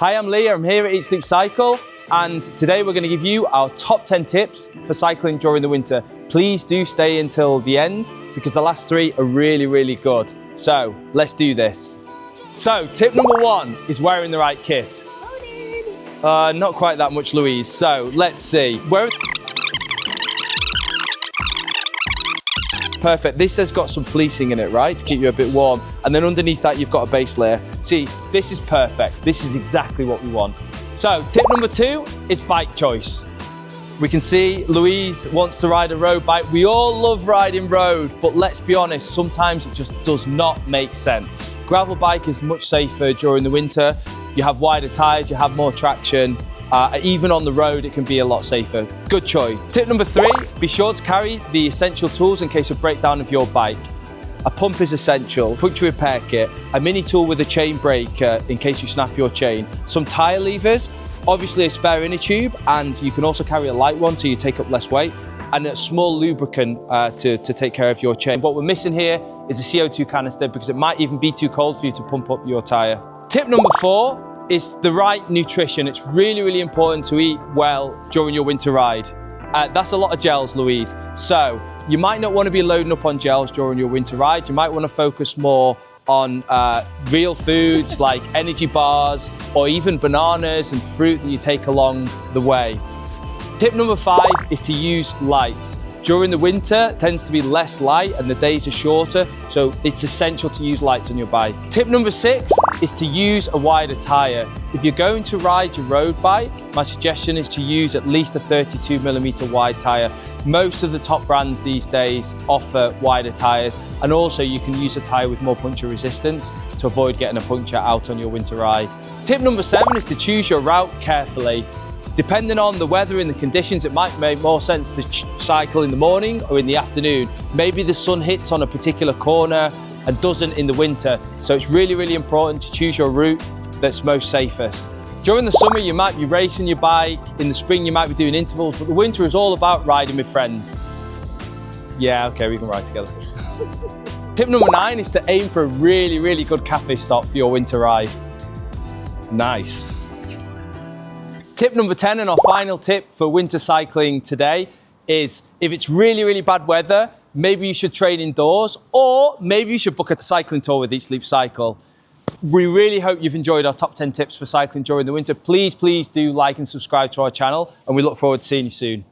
Hi, I'm Lee, I'm here at Eat Sleep Cycle, and today we're going to give you our top 10 tips for cycling during the winter. Please do stay until the end because the last 3 are really good. So let's do this. So tip number 1 is wearing the right kit. Not quite that much, Louise. So let's see. Perfect. This has got some fleecing in it, right? To keep you a bit warm. And then underneath that, you've got a base layer. See, this is perfect. This is exactly what we want. So tip number 2 is bike choice. We can see Louise wants to ride a road bike. We all love riding road, but let's be honest, sometimes it just does not make sense. Gravel bike is much safer during the winter. You have wider tyres, you have more traction. Even on the road, it can be a lot safer. Good choice. Tip number 3, be sure to carry the essential tools in case of breakdown of your bike. A pump is essential, puncture repair kit, a mini tool with a chain breaker in case you snap your chain, some tyre levers, obviously a spare inner tube, and you can also carry a light one so you take up less weight, and a small lubricant to take care of your chain. What we're missing here is a CO2 canister because it might even be too cold for you to pump up your tyre. Tip number 4 is the right nutrition. It's really important to eat well during your winter ride. That's a lot of gels, Louise. So you might not want to be loading up on gels during your winter ride. You might want to focus more on real foods like energy bars or even bananas and fruit that you take along the way. Tip number 5 is to use lights. During the winter, it tends to be less light and the days are shorter, so it's essential to use lights on your bike. Tip number 6 is to use a wider tyre. If you're going to ride your road bike, my suggestion is to use at least a 32mm wide tyre. Most of the top brands these days offer wider tyres, and also you can use a tyre with more puncture resistance to avoid getting a puncture out on your winter ride. Tip number 7 is to choose your route carefully. Depending on the weather and the conditions, it might make more sense to cycle in the morning or in the afternoon. Maybe the sun hits on a particular corner and doesn't in the winter. So it's really important to choose your route that's most safest. During the summer, you might be racing your bike. In the spring, you might be doing intervals, but the winter is all about riding with friends. Yeah, okay, we can ride together. Tip number 9 is to aim for a really good cafe stop for your winter ride. Nice. Tip number 10 and our final tip for winter cycling today is if it's really bad weather, maybe you should train indoors or maybe you should book a cycling tour with Eat Sleep Cycle. We really hope you've enjoyed our top 10 tips for cycling during the winter. Please do like and subscribe to our channel and we look forward to seeing you soon.